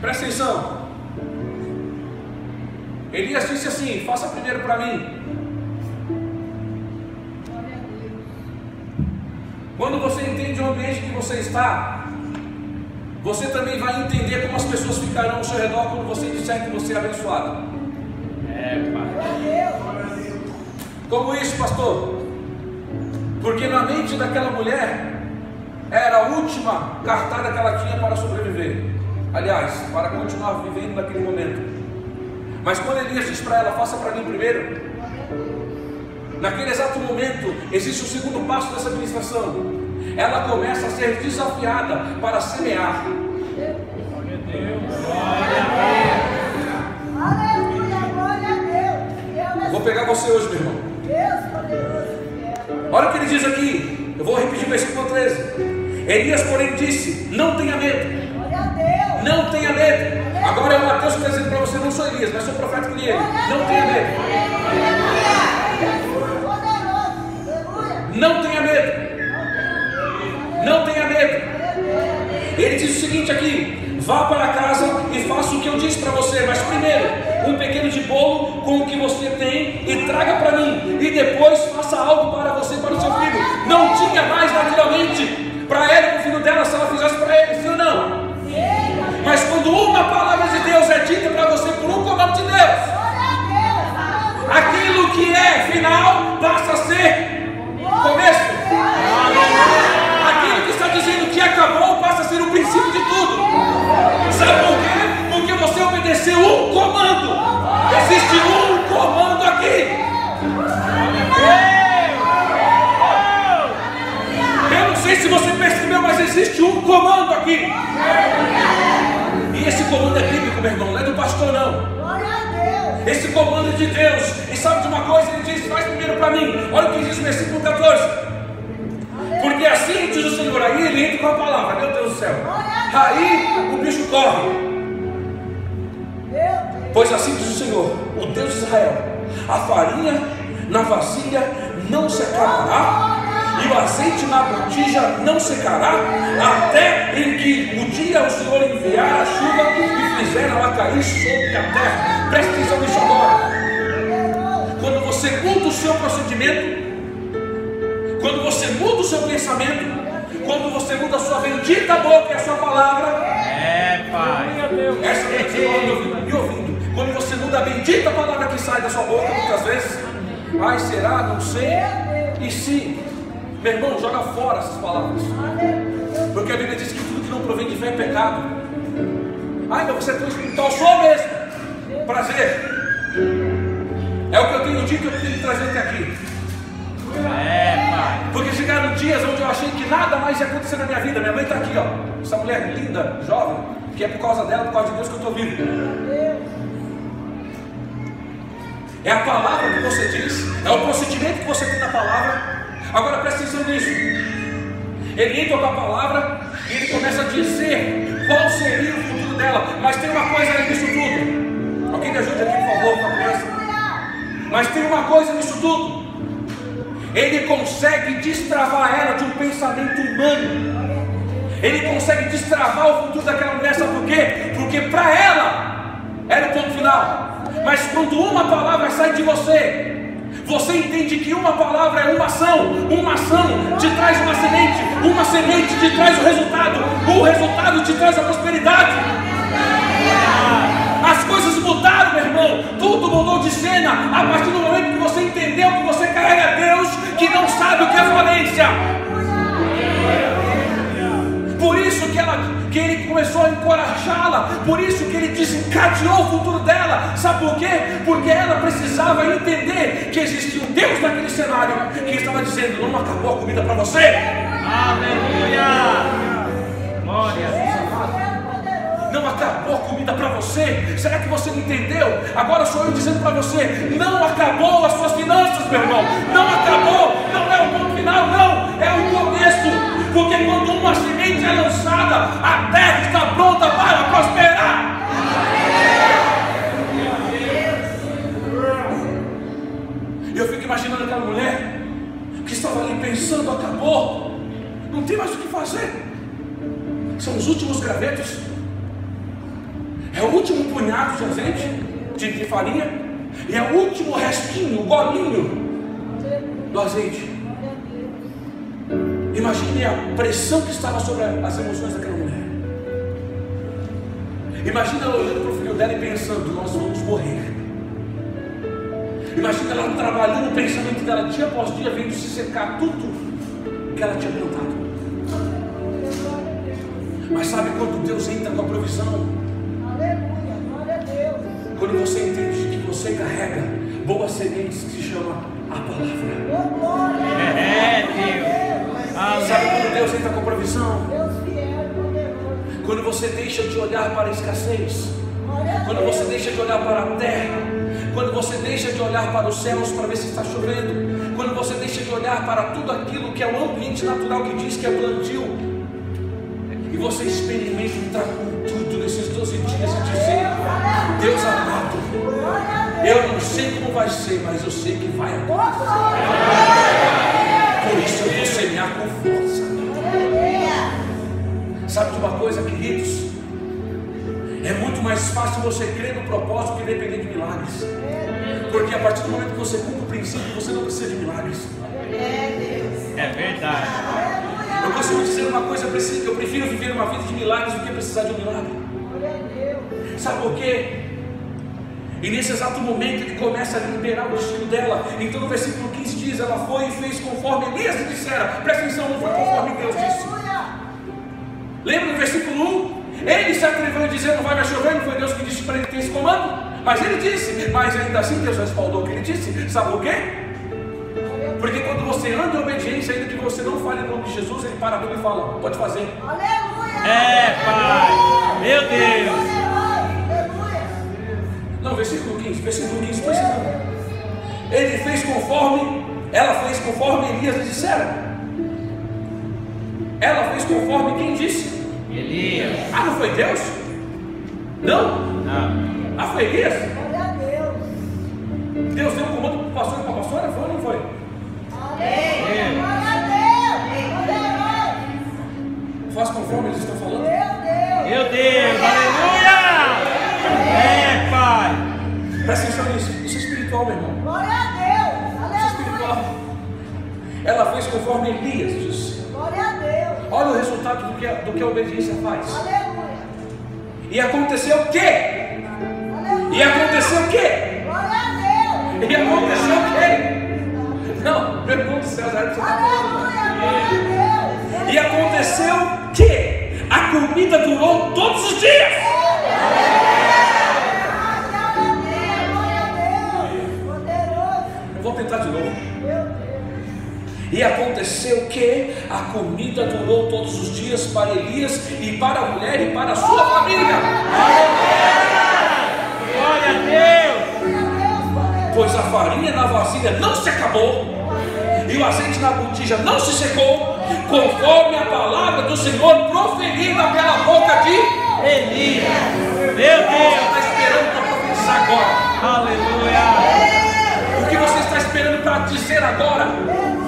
Presta atenção. Elias disse assim, faça primeiro para mim. Quando você entende o ambiente que você está, você também vai entender como as pessoas ficarão ao seu redor quando você disser que você é abençoado. Pai. Como isso, pastor? Porque na mente daquela mulher era a última cartada que ela tinha para sobreviver. Aliás, para continuar vivendo naquele momento. Mas quando Elias diz para ela, faça para mim primeiro, naquele exato momento, existe o segundo passo dessa ministração. Ela começa a ser desafiada para semear. Aleluia, glória a Deus. Vou pegar você hoje, meu irmão. Deus poderoso. Olha o que ele diz aqui. Eu vou repetir o versículo 13. Elias, porém, disse: não tenha medo. Glória a Deus. Não tenha medo. Agora é o Mateus que está dizendo para você: não sou Elias, mas sou profeta que nem ele. Não tenha medo. Não tenha medo. Não tenha medo. Ele diz o seguinte aqui: vá para casa e faça o que eu disse para você, mas primeiro, um pequeno de bolo com o que você tem e traga para mim, e depois faça algo para você e para o seu filho. Não tinha mais naturalmente para ela e para o filho dela se ela fizesse para ele, sim ou não? Mas quando uma palavra de Deus é dita para você por um comando de Deus, aquilo que é final passa a ser começo. Aquilo que está dizendo que acabou passa a ser o princípio de tudo. Sabe por quê? Porque você obedeceu um comando. Existe um comando aqui. Eu não sei se você percebeu, mas existe um comando aqui. E esse comando é bíblico, meu irmão, não é do pastor não. Esse comando é de Deus. E sabe de uma coisa? Ele diz: faz primeiro para mim. Olha o que diz o versículo 14. Porque assim diz o Senhor. Aí ele entra com a palavra. Meu Deus do céu. Aí o bicho corre. Pois assim diz o Senhor, o Deus de Israel: a farinha na vasilha não se acabará, e o azeite na botija não secará, até em que o dia o Senhor enviar a chuva e fizer ela cair sobre a terra. Preste atenção nisso agora. Quando você muda o seu procedimento, quando você muda o seu pensamento, quando você muda a sua bendita boca e a sua palavra, Pai. essa pessoa me ouvindo. Quando você muda a bendita palavra que sai da sua boca, muitas vezes, ai, será, não sei, e se, meu irmão, joga fora essas palavras, porque a Bíblia diz que tudo que não provém de fé é pecado. Ai, mas você é tão espiritual, sou mesmo. Prazer. É o que eu tenho dito e eu tenho que trazer até aqui. Pai. Porque chegaram dias onde eu achei que nada mais ia acontecer na minha vida. Minha mãe está aqui, ó, essa mulher linda, jovem, que é por causa dela, por causa de Deus que eu estou vivo. É a palavra que você diz, é o procedimento que você tem na palavra. Agora presta atenção nisso. Ele entra com a palavra e ele começa a dizer qual seria o futuro dela. Mas tem uma coisa nisso tudo. Alguém me ajude aqui, por favor, com a criança. Mas tem uma coisa nisso tudo. Ele consegue destravar ela de um pensamento humano. Ele consegue destravar o futuro daquela mulher. Sabe por quê? Porque para ela era o ponto final. Mas quando uma palavra sai de você, você entende que uma palavra é uma ação te traz uma semente te traz o resultado te traz a prosperidade. As coisas mudaram, meu irmão, tudo mudou de cena a partir do momento que você entendeu que você carrega Deus, que não sabe o que é falência. Por isso que ele começou a encorajá-la, por isso que ele desencadeou o futuro dela. Sabe por quê? Porque ela precisava entender que existia um Deus naquele cenário que estava dizendo: não acabou a comida para você. Aleluia. Glória a Deus. Não acabou a comida para você. Será que você não entendeu? Agora sou eu dizendo para você: não acabou as suas finanças, meu irmão. Não acabou, não é o ponto final, não, é o começo. Porque quando uma semente é lançada, a terra está pronta para prosperar. Eu fico imaginando aquela mulher que estava ali pensando: acabou, não tem mais o que fazer. São os últimos gravetos, é o último punhado de azeite, de farinha, e é o último restinho, o golinho do azeite. Imagine a pressão que estava sobre as emoções daquela mulher. Imagine ela olhando para o filho dela e pensando: nós vamos morrer. Imagine ela trabalhando o pensamento dela dia após dia, vendo se secar tudo que ela tinha plantado. Mas sabe quando Deus entra com a provisão? Aleluia, glória a Deus. Quando você entende que você carrega boas sementes que se chama a palavra. Oh, glória. Deus. Sabe quando Deus entra com provisão? Deus fiel, poderoso. Quando você deixa de olhar para a escassez, Glória a quando Deus. você deixa de olhar para a terra, quando você deixa de olhar para os céus para ver se está chovendo, quando você deixa de olhar para tudo aquilo que é o ambiente natural que diz que é plantio, e você experimenta entrar com tudo nesses 12 dias e dizer: Deus amado, eu não sei como vai ser, mas eu sei que vai acontecer. Por isso eu vou semear com força. Sabe de uma coisa, queridos? É muito mais fácil você crer no propósito que depender de milagres. Porque a partir do momento que você cumpre o princípio, você não precisa de milagres. É verdade. Eu costumo dizer uma coisa, eu prefiro viver uma vida de milagres do que precisar de um milagre. Sabe por quê? E nesse exato momento ele começa a liberar o destino dela. Então no versículo 15 diz: ela foi e fez conforme Elias lhe dissera. Presta atenção, não foi conforme Deus disse. Lembra do versículo 1? Ele se atreveu a dizer: não vai mais chover, não foi Deus que disse para ele ter esse comando? Mas ele disse, mas ainda assim Deus respaldou o que ele disse. Sabe por quê? Porque quando você anda em obediência, ainda que você não fale em nome de Jesus, ele para tudo e fala: pode fazer. Aleluia. Pai. Meu Deus. Não, versículo 15, estou ensinando. Ele fez conforme, ela fez conforme Elias lhe dissera. Ela fez conforme quem disse? Elias. Ah, não foi Deus? Não? Não. Ah, foi Elias? Glória a Deus. Deus deu um comando para o pastor e para a pastora? Foi ou não foi? Glória a Deus. Faz conforme eles estão falando? Meu Deus. Aleluia. Pai. Presta atenção nisso. Isso é espiritual, meu irmão. Glória a Deus. Isso é espiritual. Ela fez conforme Elias disse. Glória a Deus. Olha o resultado do que a obediência faz. Aleluia. E aconteceu o quê? Aleluia. E aconteceu o quê? Glória a Deus. E aconteceu o quê? Não, meu irmão do céu, já você está falando. Aleluia. E aconteceu que a comida durou todos os dias. Eu vou tentar de novo. E aconteceu que a comida durou todos os dias para Elias e para a mulher e para a sua família. Glória a Deus. Pois a farinha na vasilha não se acabou e o azeite na botija não se secou, conforme a palavra do Senhor proferida pela boca de Elias. Meu Você Deus. está esperando para profetizar agora? Aleluia. O que você está esperando para dizer agora?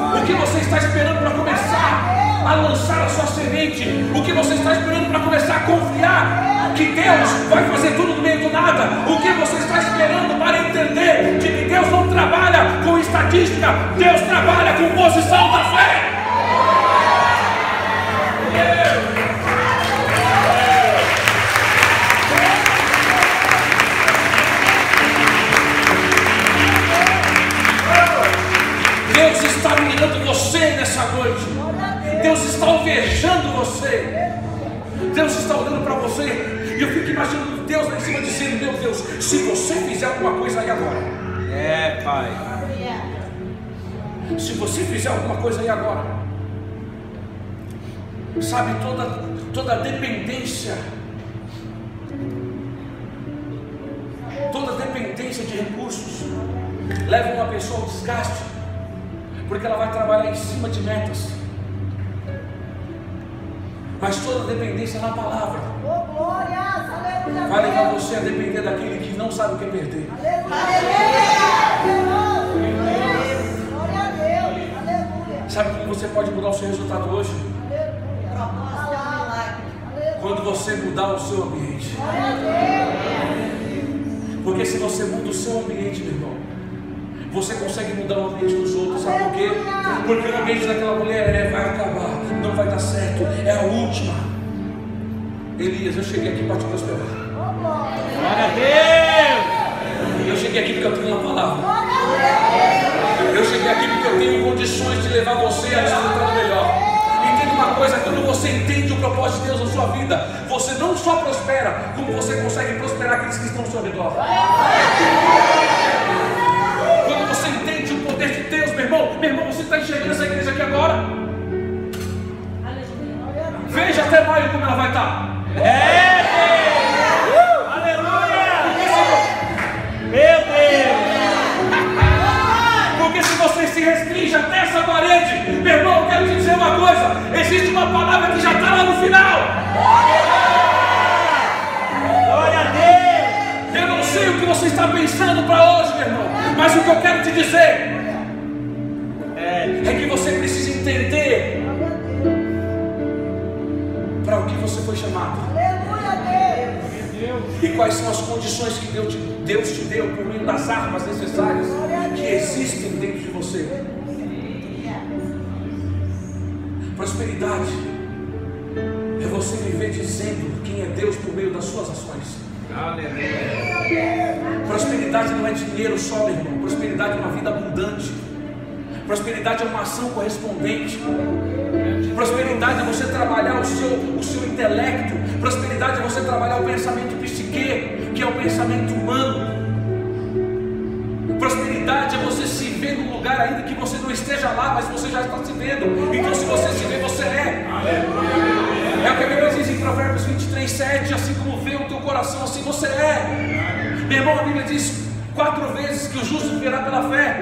O que você está esperando para começar a lançar a sua semente? O que você está esperando para começar a confiar que Deus vai fazer tudo no meio do nada? O que você está esperando para entender de que Deus não trabalha com estatística, Deus trabalha com posição da fé? Deus está mirando você nessa noite. Deus está alvejando você. Deus está olhando para você. E eu fico imaginando Deus lá em cima dizendo: meu Deus, se você fizer alguma coisa aí agora. Pai. Se você fizer alguma coisa aí agora. Sabe, toda dependência. Toda dependência de recursos leva uma pessoa ao desgaste. Porque ela vai trabalhar em cima de metas. Mas toda dependência na palavra vai levar você a depender daquele que não sabe o que é perder. Sabe como você pode mudar o seu resultado hoje? Quando você mudar o seu ambiente. Porque se você muda o seu ambiente, meu irmão, você consegue mudar o ambiente dos outros. Sabe por quê? Porque o ambiente daquela mulher vai acabar, não vai dar certo, é a última. Elias, eu cheguei aqui para te prosperar. Glória a Deus. Eu cheguei aqui porque eu tenho uma palavra. Eu cheguei aqui porque eu tenho condições de levar você a desfrutar do melhor. Entenda uma coisa: quando você entende o propósito de Deus na sua vida, você não só prospera, como você consegue prosperar aqueles que estão ao seu redor. ela vai estar. Aleluia! Meu Deus! Porque se você se restringe até essa parede, meu irmão, eu quero te dizer uma coisa: existe uma palavra que já está lá no final. Glória a Deus! Eu não sei o que você está pensando para hoje, meu irmão, mas o que eu quero te dizer é que você precisa entender para o que você foi chamado. E quais são as condições que Deus te deu por meio das armas necessárias que existem dentro de você. Prosperidade é você viver dizendo quem é Deus por meio das suas ações. Prosperidade não é dinheiro só, meu irmão. Prosperidade é uma vida abundante. Prosperidade é uma ação correspondente. Prosperidade é você trabalhar o seu intelecto. Prosperidade é você trabalhar o pensamento psique, que é o pensamento humano. Prosperidade é você se ver num lugar ainda que você não esteja lá, mas você já está se vendo. Então se você se vê, você é. É o que a Bíblia diz em Provérbios 23:7, assim como vê o teu coração, assim você é. Meu irmão, a Bíblia diz 4 vezes que o justo viverá pela fé.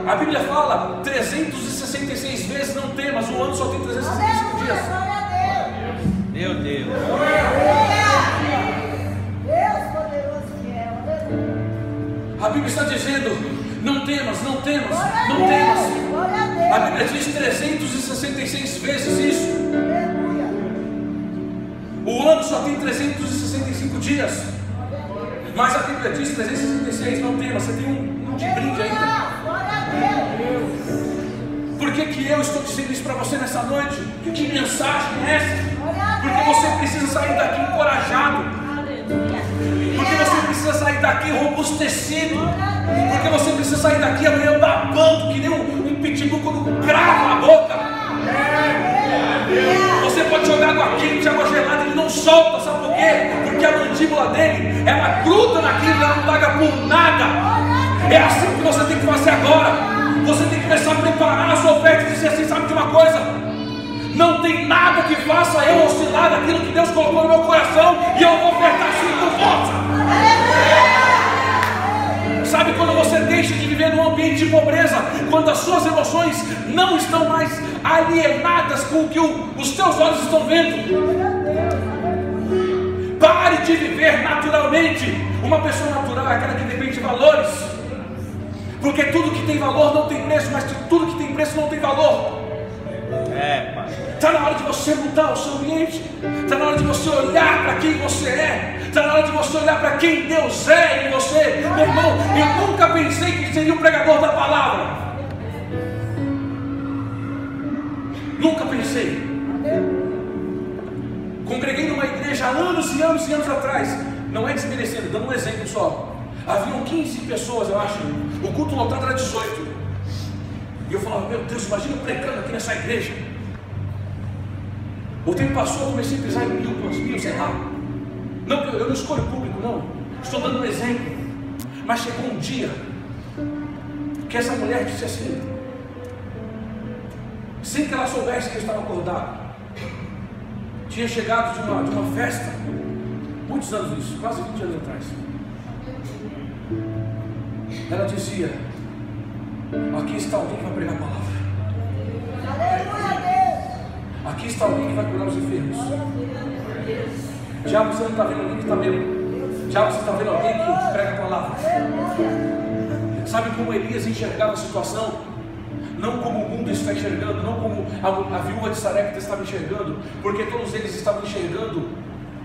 A Bíblia fala 366 vezes não temas, o ano só tem 365 dias. Meu Deus! A Bíblia está dizendo, não temas, não temas, não temas. A Bíblia diz 366 vezes isso. O ano só tem 365 dias. Mas a Bíblia diz 366, não temas, você tem um de brinde ainda. Por que eu estou dizendo isso para você nessa noite? Que mensagem é essa? Porque você precisa sair daqui encorajado. Porque você precisa sair daqui robustecido. Porque você precisa sair daqui amanhã babando que nem um pitbull quando crava a boca. Você pode jogar água quente, água gelada, ele não solta, sabe por quê? Porque a mandíbula dele, ela gruda naquilo, ela não larga por nada. É assim que você tem que fazer agora. Você tem que começar a preparar a sua oferta e dizer assim, sabe de uma coisa? Não tem nada que faça eu oscilar daquilo que Deus colocou no meu coração, e eu vou ofertar assim com força. Sabe quando você deixa de viver num ambiente de pobreza, quando as suas emoções não estão mais alienadas com o que os teus olhos estão vendo? Pare de viver naturalmente. Uma pessoa natural é aquela que depende de valores, porque tudo que tem valor não tem preço, mas tudo que tem preço não tem valor. Pai. Está na hora de você mudar o seu ambiente. Está na hora de você olhar para quem você é. Está na hora de você olhar para quem Deus é em você. Meu irmão, eu nunca pensei que seria um pregador da palavra. Nunca pensei. Congreguei numa igreja há anos e anos e anos atrás. Não é desmerecendo, dando um exemplo só. Haviam 15 pessoas, eu acho. O culto lotado era 18. E eu falava, meu Deus, imagina eu pregando aqui nessa igreja. O tempo passou, eu comecei a pisar em 1000, 2000, sei lá. Não, eu não escolho o público, não. Estou dando um exemplo. Mas chegou um dia que essa mulher disse assim, sem que ela soubesse que eu estava acordado. Tinha chegado de uma festa, muitos anos isso, quase 20 anos atrás. Ela dizia, aqui está alguém que vai pregar a palavra. Aqui está alguém que vai curar os enfermos. Diabo, você não está vendo alguém que está vendo. Diabo, você está vendo alguém que prega a palavra. Sabe como Elias enxergava a situação? Não como o mundo está enxergando, não como a viúva de Sarepta estava enxergando, porque todos eles estavam enxergando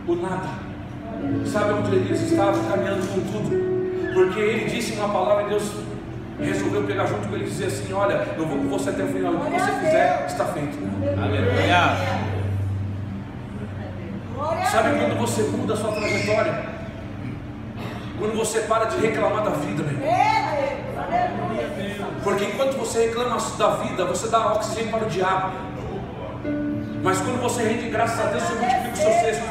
o nada. Sabe onde Elias estava? Caminhando com tudo, porque ele disse uma palavra e Deus resolveu pegar junto com ele e dizer assim, olha, eu vou com você até o final, o que você fizer está feito. Aleluia. Sabe quando você muda a sua trajetória? Quando você para de reclamar da vida, meu irmão. Porque enquanto você reclama da vida, você dá oxigênio para o diabo. Mas quando você rende graças a Deus, você multiplica o seu cesto.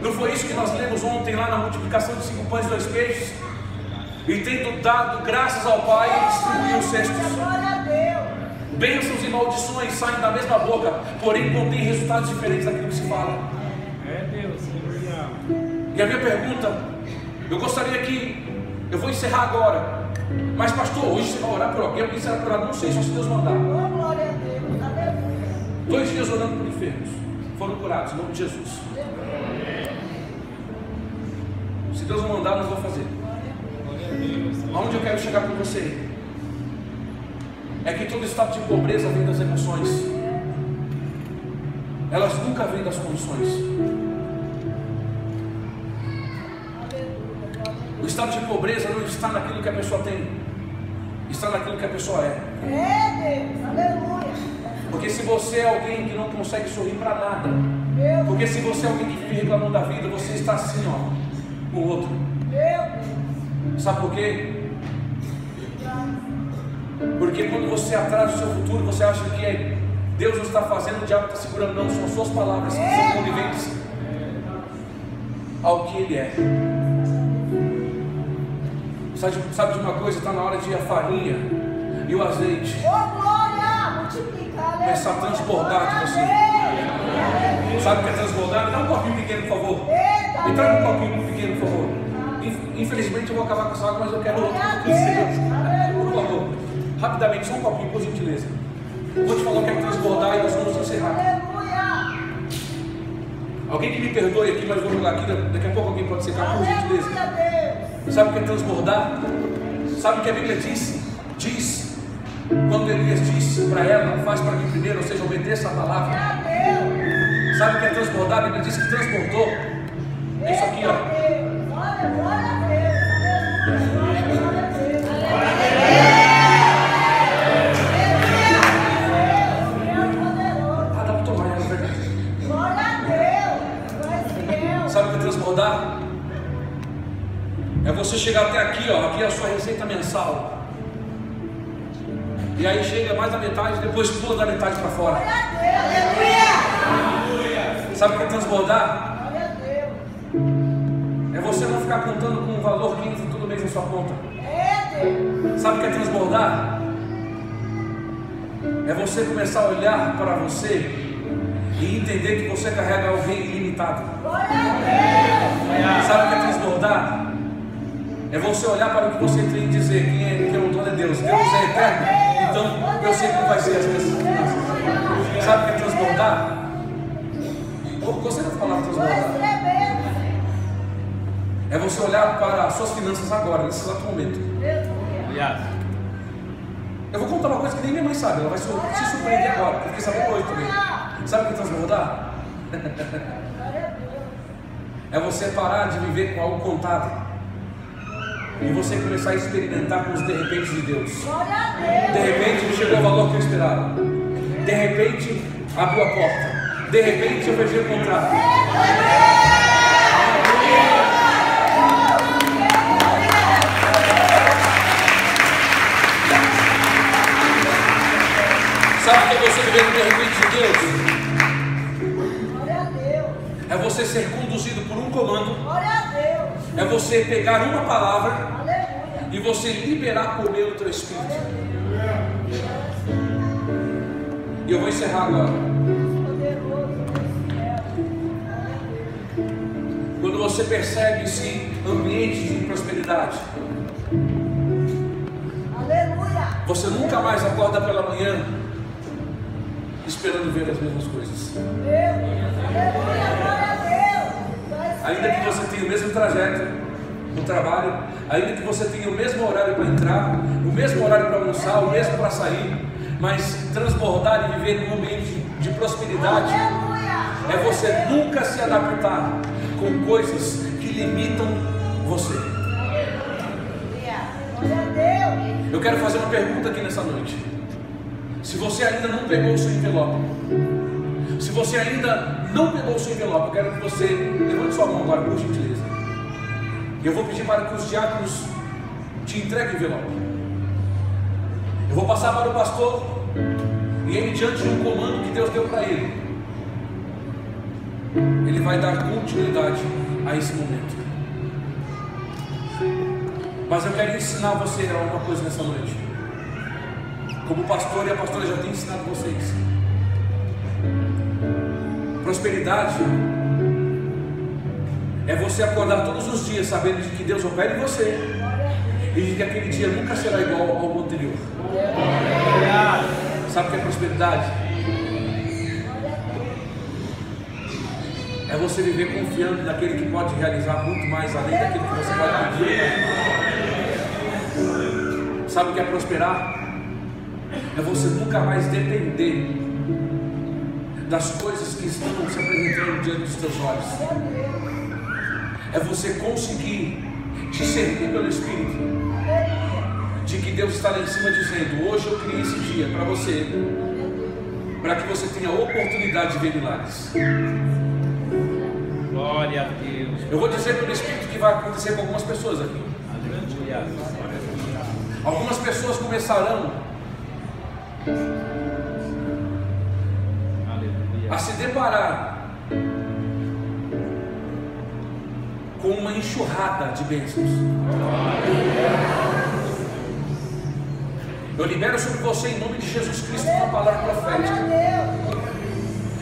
Não foi isso que nós lemos ontem lá na multiplicação de 5 pães e 2 peixes? E tendo dado graças ao Pai, distribuiu os cestos. Bênçãos e maldições saem da mesma boca, porém contém resultados diferentes daquilo que se fala. É Deus, aleluia. E a minha pergunta, eu gostaria que, eu vou encerrar agora, mas pastor, hoje você vai orar por alguém será por orar? Não sei, só se Deus mandar. Oh, glória a Deus, aleluia. 2 dias orando por enfermos, foram curados, em nome de Jesus. Se Deus não mandar, nós vamos fazer. Aonde eu quero chegar com você é que todo estado de pobreza vem das emoções, elas nunca vêm das condições. O estado de pobreza não está naquilo que a pessoa tem, está naquilo que a pessoa é. É Deus, aleluia. Porque se você é alguém que não consegue sorrir para nada, Meu porque se você é alguém que vive reclamando da vida, você está assim, ó, com o outro. Deus. Sabe por quê? Porque quando você atrasa o seu futuro, você acha que Deus não está fazendo, o diabo está segurando. Não, são suas palavras que são coniventes ao que Ele é. Sabe de uma coisa? Está na hora de a farinha e o azeite Oh, glória, multiplicar. começar a transbordar de você. Sabe o que é transbordar? Dá um copinho pequeno, por favor. Me traga um copinho pequeno, por favor. Infelizmente eu vou acabar com essa água, mas eu quero outro. Por favor, rapidamente, só um copinho, por gentileza. Eu vou te falar o que é transbordar e nós vamos encerrar. Aleluia. Alguém que me perdoe aqui, mas vamos lá aqui. Daqui a pouco alguém pode secar, por gentileza. Aleluia, Deus. Sabe o que é transbordar? Sabe o que a Bíblia diz? Quando Elias disse para ela, faz para mim primeiro, ou seja, obedeça a palavra. Sabe o que é transbordar? A Bíblia diz que transbordou. É isso aqui, ó. Glória a Deus. Glória a Deus. Ah, dá para tomar, é verdade. Glória a Deus. Sabe o que é transbordar? É você chegar até aqui, ó. Aqui é a sua receita mensal. E aí chega mais da metade, depois pula da metade para fora. Glória a Deus. Sabe o que é transbordar? Glória a Deus. É você não ficar contando com um valor que entra todo mês na sua conta. É Deus. Sabe o que é transbordar? É você começar a olhar para você e entender que você carrega alguém ilimitado. Glória a Deus. Sabe o que é transbordar? É você olhar para o que você tem e dizer que o dono é Deus. Deus é eterno, então eu sei como vai ser as minhas finanças. Sabe o que é transbordar? Eu gostei da palavra transbordar. É você olhar para as suas finanças agora, nesse exato momento. Eu vou contar uma coisa que nem minha mãe sabe, ela vai se surpreender agora, porque eu fiquei sabendo hoje também. Sabe o que é transbordar? É você parar de viver com algo contado e você começar a experimentar com os de repente de Deus. De repente chegou o valor que eu esperava. De repente abriu a porta. De repente eu fechei o contrato. Sabe o que é você viver no de repente de Deus? Glória a Deus. É você ser conduzido por um comando. Glória a Deus. É você pegar uma palavra Aleluia. e você liberar por meio do teu espírito. E eu vou encerrar agora. Poderoso Deus céu. Quando você percebe esse ambiente de prosperidade, Aleluia. você nunca mais acorda pela manhã esperando ver as mesmas coisas. Aleluia. Glória a Deus. Ainda que você tenha o mesmo trajeto no trabalho, ainda que você tenha o mesmo horário para entrar, o mesmo horário para almoçar, o mesmo para sair, mas transbordar e viver num ambiente de prosperidade é você nunca se adaptar com coisas que limitam você. Glória a Deus. Eu quero fazer uma pergunta aqui nessa noite. Se você ainda não pegou o seu envelope, se você ainda não pegou o seu envelope, eu quero que você levante sua mão agora, por gentileza. E eu vou pedir para que os diáconos te entreguem o envelope. Eu vou passar para o pastor e ele, diante de um comando que Deus deu para ele, ele vai dar continuidade a esse momento. Mas eu quero ensinar você a uma coisa nessa noite. Como pastor, e a pastora já tem ensinado vocês. Prosperidade É você acordar todos os dias sabendo de que Deus opera em você e de que aquele dia nunca será igual ao anterior. Sabe o que é prosperidade? É você viver confiando naquele que pode realizar muito mais além daquilo que você vai pedir. Sabe o que é prosperar? É você nunca mais depender das coisas que estão se apresentando diante dos teus olhos. É você conseguir discernir pelo Espírito de que Deus está lá em cima dizendo: hoje eu criei esse dia para você, para que você tenha a oportunidade de ver milagres. Glória a Deus. Eu vou dizer pelo Espírito que vai acontecer com algumas pessoas aqui. Aleluia. Algumas pessoas começarão a se deparar com uma enxurrada de bênçãos. Eu libero sobre você em nome de Jesus Cristo uma palavra profética.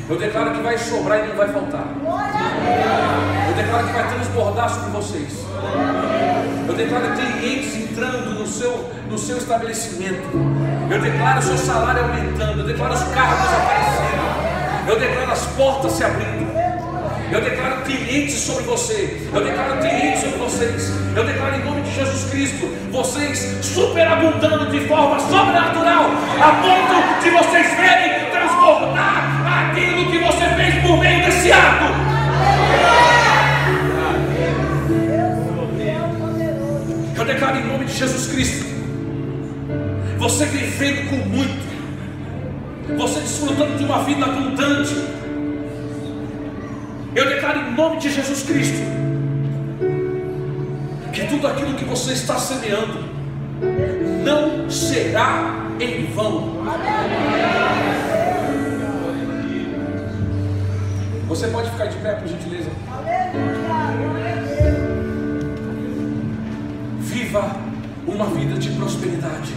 Eu declaro que vai sobrar e não vai faltar. Eu declaro que vai transbordar sobre vocês. Eu declaro clientes entrando no seu estabelecimento. Eu declaro o seu salário aumentando. Eu declaro os cargos aparecendo. Eu declaro as portas se abrindo. Eu declaro clientes sobre você. Eu declaro clientes sobre vocês. Eu declaro em nome de Jesus Cristo vocês superabundando de forma sobrenatural, a ponto de vocês verem transbordar aquilo que você fez por meio desse ato. Eu declaro em nome de Jesus Cristo você vivendo com muito, você desfrutando de uma vida abundante. Eu declaro em nome de Jesus Cristo que tudo aquilo que você está semeando não será em vão. Você pode ficar de pé, por gentileza? Viva uma vida de prosperidade.